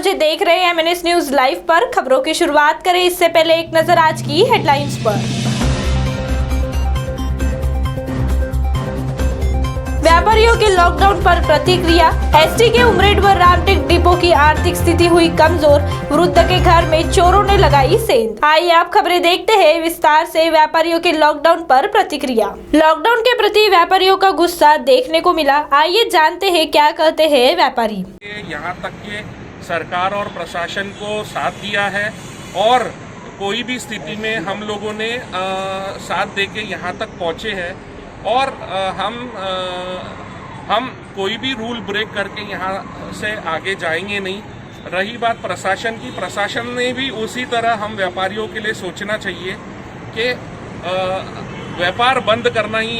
रोजे देख रहे हैं MNS न्यूज लाइव पर। खबरों की शुरुआत करें इससे पहले एक नजर आज की हेडलाइंस पर। व्यापारियों के लॉकडाउन पर प्रतिक्रिया। एसटी के उमरेड व रामटेक डिपो की आर्थिक स्थिति हुई कमजोर। वृद्ध के घर में चोरों ने लगाई सेंध। आइए आप खबरें देखते हैं विस्तार से। व्यापारियों के लॉकडाउन पर प्रतिक्रिया। लॉकडाउन के प्रति व्यापारियों का गुस्सा देखने को मिला। आइए जानते हैं क्या कहते हैं व्यापारी। यहाँ तक कि सरकार और प्रशासन को साथ दिया है और कोई भी स्थिति में हम लोगों ने साथ देके यहाँ तक पहुँचे हैं और हम कोई भी रूल ब्रेक करके यहाँ से आगे जाएंगे नहीं। रही बात प्रशासन की, प्रशासन ने भी उसी तरह हम व्यापारियों के लिए सोचना चाहिए कि व्यापार बंद करना ही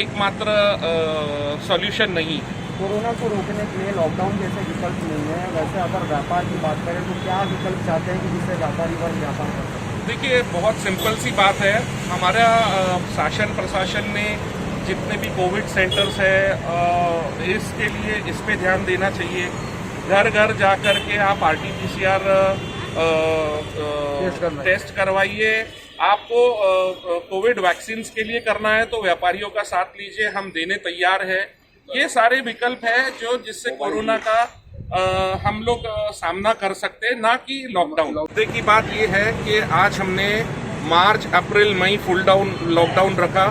एकमात्र सॉल्यूशन नहीं। कोरोना को रोकने के लिए लॉकडाउन जैसे विकल्प नहीं है, वैसे अगर व्यापार की बात करें तो क्या विकल्प चाहते हैं कि जिससे व्यापारी वर्ग व्यापार कर सके? देखिए, बहुत सिंपल सी बात है। हमारा शासन प्रशासन ने जितने भी कोविड सेंटर्स है इसके लिए इस पे ध्यान देना चाहिए। घर घर जा कर के आप RT-PCR टेस्ट करवाइए। आपको कोविड वैक्सीन के लिए करना है तो व्यापारियों का साथ लीजिए, हम देने तैयार है। ये सारे विकल्प है जिससे कोरोना का हम लोग सामना कर सकते हैं, ना कि लॉकडाउन। मुद्दे की बात ये है कि आज हमने मार्च, अप्रैल, मई फुल लॉकडाउन रखा,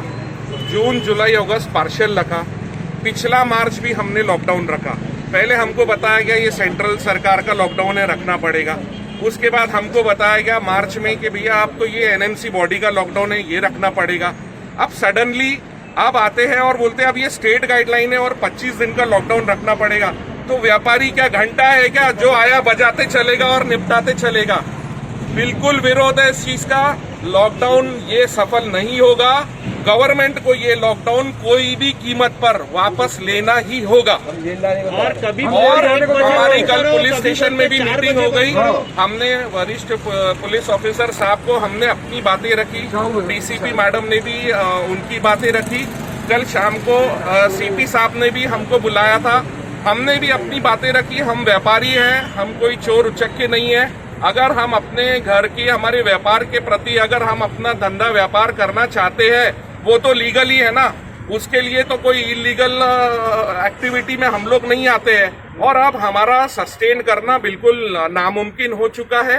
जून, जुलाई, अगस्त पार्शियल रखा, पिछला मार्च भी हमने लॉकडाउन रखा। पहले हमको बताया गया ये सेंट्रल सरकार का लॉकडाउन है, रखना पड़ेगा। उसके बाद हमको बताया गया मार्च में कि भैया आप तो ये NMC बॉडी का लॉकडाउन है, ये रखना पड़ेगा। अब सडनली अब आते हैं और बोलते हैं अब ये स्टेट गाइडलाइन है और 25 दिन का लॉकडाउन रखना पड़ेगा। तो व्यापारी क्या घंटा है क्या जो आया बजाते चलेगा और निपटाते चलेगा? बिल्कुल विरोध है इस चीज का। लॉकडाउन ये सफल नहीं होगा। गवर्नमेंट को ये लॉकडाउन कोई भी कीमत पर वापस लेना ही होगा। और हमारी कल पुलिस स्टेशन में भी मीटिंग हो गई। हमने वरिष्ठ पुलिस ऑफिसर साहब को हमने अपनी बातें रखी, DCP मैडम ने भी उनकी बातें रखी। कल शाम को CP साहब ने भी हमको बुलाया था, हमने भी अपनी बातें रखी। हम व्यापारी हैं, हम कोई चोर उचक्के नहीं है। अगर हम अपने घर के हमारे व्यापार के प्रति अगर हम अपना धंधा व्यापार करना चाहते हैं वो तो लीगल ही है ना। उसके लिए तो कोई इलीगल एक्टिविटी में हम लोग नहीं आते हैं। और अब हमारा सस्टेन करना बिल्कुल नामुमकिन हो चुका है।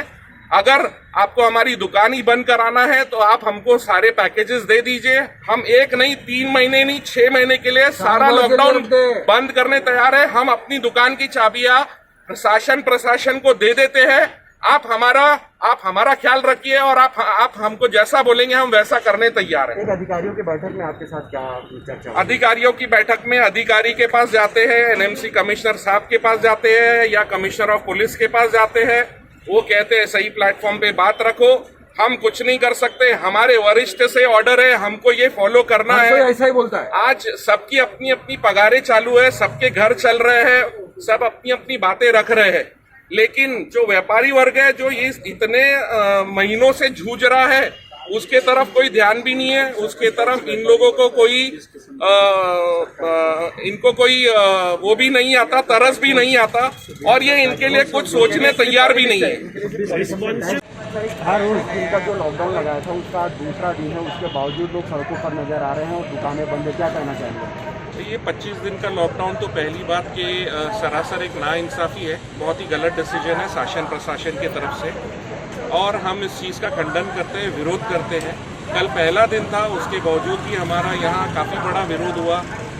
अगर आपको हमारी दुकान ही बंद कराना है तो आप हमको सारे पैकेजेस दे दीजिए। हम 1 नहीं 3 महीने नहीं 6 महीने के लिए सारा लॉकडाउन बंद करने तैयार है। हम अपनी दुकान की चाबियां प्रशासन को दे देते हैं। आप हमारा ख्याल रखिए और आप हमको जैसा बोलेंगे हम वैसा करने तैयार हैं। एक अधिकारियों की बैठक में आपके साथ क्या चर्चा? अधिकारियों की बैठक में अधिकारी के पास जाते हैं, NMC कमिश्नर साहब के पास जाते हैं या कमिश्नर ऑफ पुलिस के पास जाते हैं। वो कहते हैं सही प्लेटफॉर्म पे बात रखो। हम कुछ नहीं कर सकते, हमारे वरिष्ठ से ऑर्डर है, हमको ये फॉलो करना है। ऐसा ही बोलता है। आज सबकी अपनी अपनी पगारें चालू है, सबके घर चल रहे हैं, सब अपनी अपनी बातें रख रहे हैं। लेकिन जो व्यापारी वर्ग है जो ये इतने महीनों से जूझ रहा है उसके तरफ कोई ध्यान भी नहीं है। उसके तरफ इन लोगों को कोई इनको कोई वो भी नहीं आता, तरस भी नहीं आता और ये इनके लिए कुछ सोचने तैयार भी नहीं है। हर रोज दिन का जो लॉकडाउन लगाया था उसका दूसरा दिन है, उसके बावजूद लोग सड़कों पर नजर आ रहे हैं और दुकानें बंद है। क्या कहना चाहेंगे? ये 25 दिन का लॉकडाउन तो पहली बात कि सरासर एक नाइंसाफी है, बहुत ही गलत डिसीजन है शासन प्रशासन की तरफ से और हम इस चीज़ का खंडन करते हैं, विरोध करते हैं। कल पहला दिन था, उसके बावजूद भी हमारा यहाँ काफ़ी बड़ा विरोध हुआ।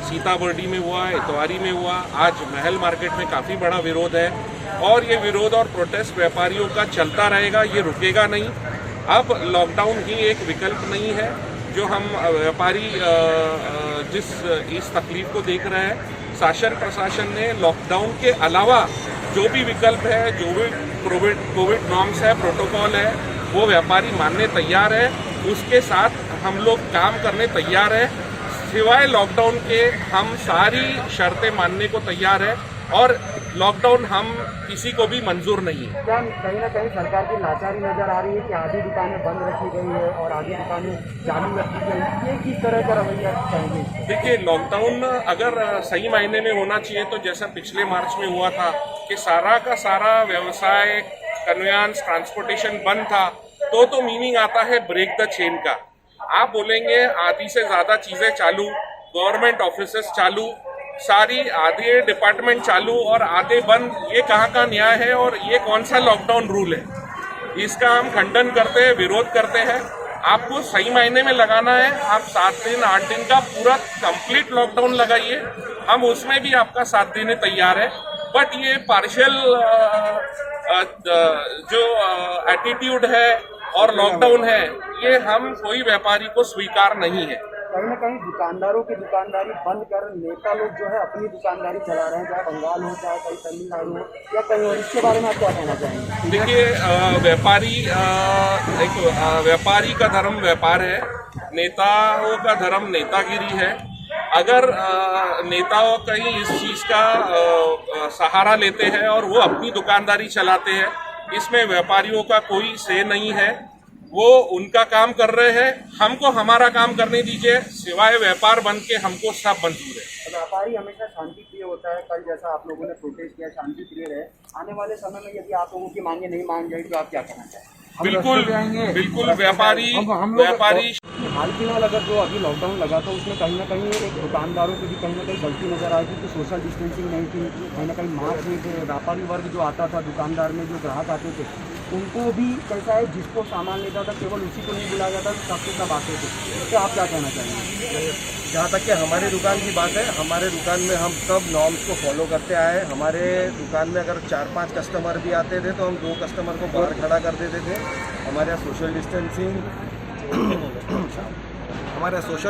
सीताबर्डी में हुआ, इतवारी में हुआ, आज महल मार्केट में काफ़ी बड़ा विरोध है और ये विरोध और प्रोटेस्ट व्यापारियों का चलता रहेगा, ये रुकेगा नहीं। अब लॉकडाउन ही एक विकल्प नहीं है। जो हम व्यापारी इस तकलीफ को देख रहे हैं, शासन प्रशासन ने लॉकडाउन के अलावा जो भी विकल्प है, जो भी कोविड नॉर्म्स है, प्रोटोकॉल है, वो व्यापारी मानने तैयार है। उसके साथ हम लोग काम करने तैयार है। सिवाय लॉकडाउन के हम सारी शर्तें मानने को तैयार है और लॉकडाउन हम किसी को भी मंजूर नहीं है। क्या कहीं ना कहीं सरकार की लाचारी नजर आ रही है कि आधी दुकानें बंद रखी गई है और आधी दुकानें चालू रखी गई है? ये किस तरह का रवैया चाहिए? देखिए, लॉकडाउन अगर सही मायने में होना चाहिए तो जैसा पिछले मार्च में हुआ था कि सारा का सारा व्यवसाय कन्वेंस ट्रांसपोर्टेशन बंद था तो मीनिंग आता है ब्रेक द चेन का। आप बोलेंगे आधी से ज़्यादा चीज़ें चालू, गवर्नमेंट ऑफिसेस चालू, सारी आधे डिपार्टमेंट चालू और आधे बंद, ये कहाँ का न्याय है और ये कौन सा लॉकडाउन रूल है? इसका हम खंडन करते हैं, विरोध करते हैं। आपको सही मायने में लगाना है, आप 7 दिन 8 दिन का पूरा कंप्लीट लॉकडाउन लगाइए, हम उसमें भी आपका साथ देने तैयार है। बट ये पार्शियल जो एटीट्यूड है और लॉकडाउन है, ये हम कोई व्यापारी को स्वीकार नहीं है। कहीं ना कहीं दुकानदारों की दुकानदारी बंद कर नेता लोग जो है अपनी दुकानदारी चला रहे हैं, चाहे बंगाल हो, चाहे कहीं तमिलनाडु हो या कहीं और। इसके बारे में आप क्या कहना चाहेंगे? देखिए, व्यापारी का धर्म व्यापार है, नेताओं का धर्म नेतागिरी है। अगर नेताओं कहीं इस चीज़ का सहारा लेते हैं और वो अपनी दुकानदारी चलाते हैं, इसमें व्यापारियों का कोई से नहीं है। वो उनका काम कर रहे हैं, हमको हमारा काम करने दीजिए, सिवाय व्यापार बंद के हमको सब मंजूर है। व्यापारी हमेशा शांति प्रिय होता है। कल जैसा आप लोगों ने प्रोटेस्ट किया, शांति प्रिय रहे। आने वाले समय में यदि आप लोगों की मांगे नहीं मान जाएगी तो आप क्या कहना चाहेंगे? बिल्कुल व्यापारी हाल फिलहाल अगर जो अभी लॉकडाउन लगा था उसमें कहीं ना कहीं एक दुकानदारों की भी कहीं ना कहीं गलती नजर आई थी कि सोशल डिस्टेंसिंग नहीं थी, कहीं ना कहीं मास्क नहीं थे। व्यापारी वर्ग जो आता था, दुकानदार में जो ग्राहक आते थे, उनको भी कैसा है, जिसको सामान लेता था केवल उसी को नहीं बुलाया जाता, सबके सब आते थे। तो आप क्या कहना चाहेंगे? जहाँ तक कि हमारी दुकान की बात है, हमारे दुकान में हम सब नॉर्म्स को फॉलो करते आए हैं। हमारे दुकान में अगर 4-5 कस्टमर भी आते थे तो हम 2 कस्टमर को बाहर खड़ा कर देते थे। हमारे यहाँ सोशल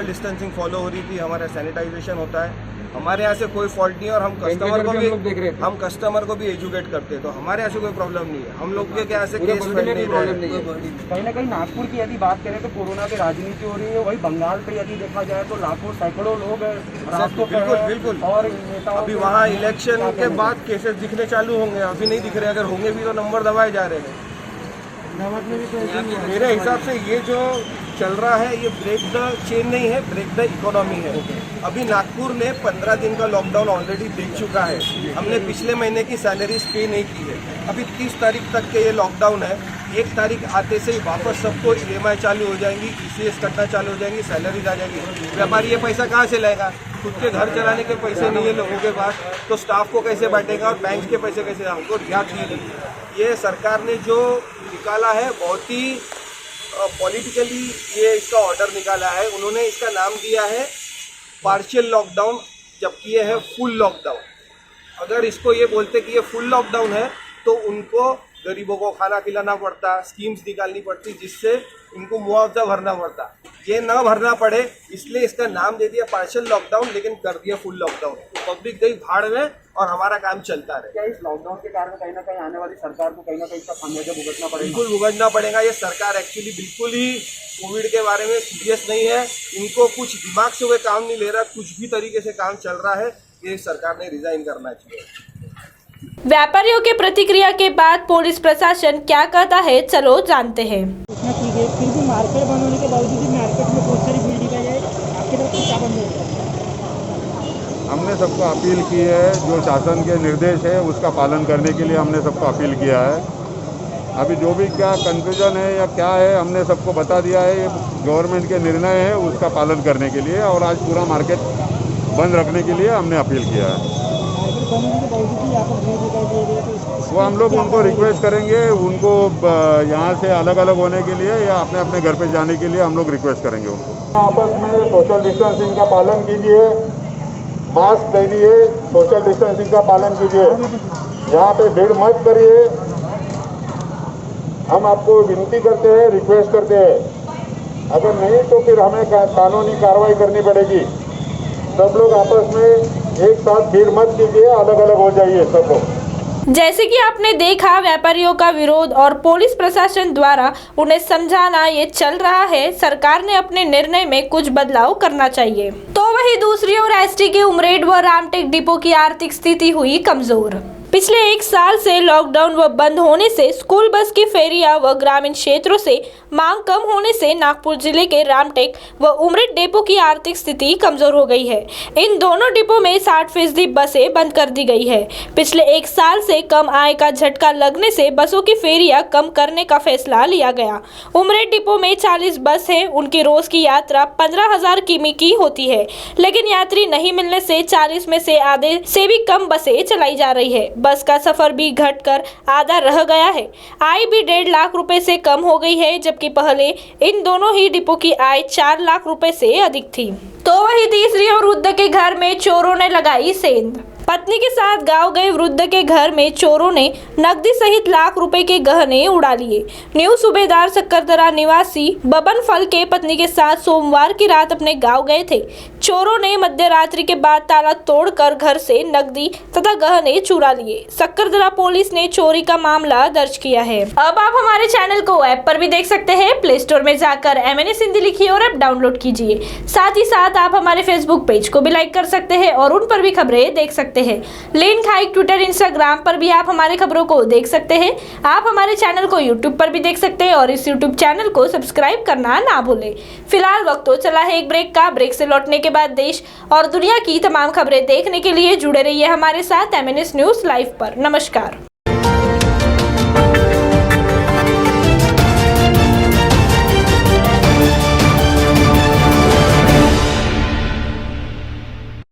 डिस्टेंसिंग फॉलो हो रही थी, हमारा सैनिटाइजेशन होता है। हमारे यहाँ से कोई फॉल्ट नहीं है और हम कस्टमर को भी एजुकेट करते हैं, तो हमारे यहाँ से कोई प्रॉब्लम नहीं है। हम लोग के यहाँ से केस फैल नहीं रहा है। कहीं ना कहीं नागपुर की यदि बात करें तो कोरोना की राजनीति हो रही है, वही बंगाल पे यदि देखा जाए तो लाखों सैकड़ों लोग रास्तों पे बिल्कुल। और नेताओं अभी वहाँ इलेक्शन के बाद केसेस दिखने चालू होंगे, अभी नहीं दिख रहे। अगर होंगे भी तो नंबर दबाए जा रहे हैं। मेरे हिसाब से ये जो चल रहा है ये ब्रेक द चेन नहीं है, ब्रेक द इकोनॉमी है। अभी नागपुर ने 15 दिन का लॉकडाउन ऑलरेडी देख चुका है। हमने पिछले महीने की सैलरीज पे नहीं की है। अभी 30 तारीख तक के ये लॉकडाउन है। 1 तारीख आते से ही वापस सबको EMI चालू हो जाएंगी, ECS कटना चालू हो जाएंगी, सैलरीज आ जाएगी। व्यापारी ये पैसा कहाँ से लाएगा? खुद के घर चलाने के पैसे नहीं है लोगों के पास, तो स्टाफ को कैसे बांटेगा और बैंक के पैसे कैसे? हमको रियायत ही नहीं। ये सरकार ने जो निकाला है बहुत ही पॉलिटिकली ये इसका ऑर्डर निकाला है। उन्होंने इसका नाम दिया है पार्शियल लॉकडाउन, जबकि ये है फुल लॉकडाउन। अगर इसको ये बोलते कि ये फुल लॉकडाउन है तो उनको गरीबों को खाना खिलाना पड़ता, स्कीम्स निकालनी पड़ती जिससे इनको मुआवजा भरना पड़ता। ये ना भरना पड़े इसलिए इसका नाम दे दिया पार्शियल लॉकडाउन, लेकिन कर दिया फुल लॉकडाउन। पब्लिक गई भाड़ में और हमारा काम चलता रहे। क्या इस लॉकडाउन के कारण कहीं ना कहीं आने वाली सरकार को कहीं ना कहीं इसका खामियाजा भुगतना पड़ेगा? बिल्कुल भुगतना पड़ेगा। ये सरकार एक्चुअली बिल्कुल ही कोविड के बारे में सीरियस नहीं है। इनको कुछ दिमाग से हुए काम नहीं ले रहा, कुछ भी तरीके से काम चल रहा है। ये सरकार ने रिजाइन करना चाहिए। व्यापारियों के प्रतिक्रिया के बाद पुलिस प्रशासन क्या कहता है, चलो जानते हैं। उसमें ठीक है, फिर भी मार्केट बंद होने के बावजूद भी मार्केट में बहुत सारी भीड़ दिखाई जाए, आपकी तरफ से क्या बंद होता है? हमने सबको अपील की है, जो शासन के निर्देश है उसका पालन करने के लिए हमने सबको अपील किया है। अभी जो भी क्या कंफ्यूजन है या क्या है हमने सबको बता दिया है। ये गवर्नमेंट के निर्णय है उसका पालन करने के लिए, और आज पूरा मार्केट बंद रखने के लिए हमने अपील किया है। वो हम लोग उनको रिक्वेस्ट करेंगे, उनको यहाँ से अलग अलग होने के लिए या अपने अपने घर पे जाने के लिए हम लोग रिक्वेस्ट करेंगे उनको। आपस में सोशल डिस्टेंसिंग का पालन कीजिए, मास्क पहनिए, सोशल डिस्टेंसिंग का पालन कीजिए, यहाँ पे भीड़ मत करिए। हम आपको विनती करते हैं, रिक्वेस्ट करते हैं। अगर नहीं तो फिर हमें कानूनी कार्रवाई करनी पड़ेगी। सब लोग आपस में एक साथ भीड़ मत कीजिए, अलग अलग हो जाइए सब लोग। जैसे कि आपने देखा, व्यापारियों का विरोध और पुलिस प्रशासन द्वारा उन्हें समझाना ये चल रहा है। सरकार ने अपने निर्णय में कुछ बदलाव करना चाहिए। तो वहीं दूसरी ओर एसटी के उमरेड व रामटेक डिपो की आर्थिक स्थिति हुई कमजोर। पिछले 1 साल से लॉकडाउन व बंद होने से स्कूल बस की फेरियां व ग्रामीण क्षेत्रों से मांग कम होने से नागपुर जिले के रामटेक व उमरेड डिपो की आर्थिक स्थिति कमजोर हो गई है। इन दोनों डिपो में 60% बसें बंद कर दी गई है। पिछले 1 साल से कम आय का झटका लगने से बसों की फेरियां कम करने का फैसला लिया गया। उमरेड डिपो में 40 बस हैं, उनकी रोज की यात्रा 15,000 किमी की होती है, लेकिन यात्री नहीं मिलने से 40 में से आधे से भी कम बसें चलाई जा रही है। बस का सफर भी घटकर आधा रह गया है। आय भी 1.5 लाख रुपए से कम हो गई है, जबकि पहले इन दोनों ही डिपो की आय 4 लाख रुपए से अधिक थी। तो वही तीसरी ओर वृद्ध के घर में चोरों ने लगाई सेंध। पत्नी के साथ गांव गए वृद्ध के घर में चोरों ने नकदी सहित लाख रुपए के गहने उड़ा लिए। न्यू सूबेदार सक्करदरा निवासी बबन फल के पत्नी के साथ सोमवार की रात अपने गांव गए थे। चोरों ने मध्य रात्रि के बाद ताला तोड़कर घर से नकदी तथा गहने चुरा लिए। सक्करदरा पुलिस ने चोरी का मामला दर्ज किया है। अब आप हमारे चैनल को ऐप पर भी देख सकते हैं। प्ले स्टोर में जाकर MNS हिंदी लिखिए और ऐप डाउनलोड कीजिए। साथ ही साथ आप हमारे फेसबुक पेज को भी लाइक कर सकते हैं और उन पर भी खबरें देख सकते हैं। लिंक हाइक ट्विटर इंस्टाग्राम पर भी आप हमारे खबरों को देख सकते हैं। आप हमारे चैनल को यूट्यूब पर भी देख सकते हैं और इस यूट्यूब चैनल को सब्सक्राइब करना ना भूलें। फिलहाल वक्त तो चला है एक ब्रेक का। ब्रेक से लौटने के बाद देश और दुनिया की तमाम खबरें देखने के लिए जुड़े रहिए हमारे साथ MNS न्यूज लाइव पर। नमस्कार।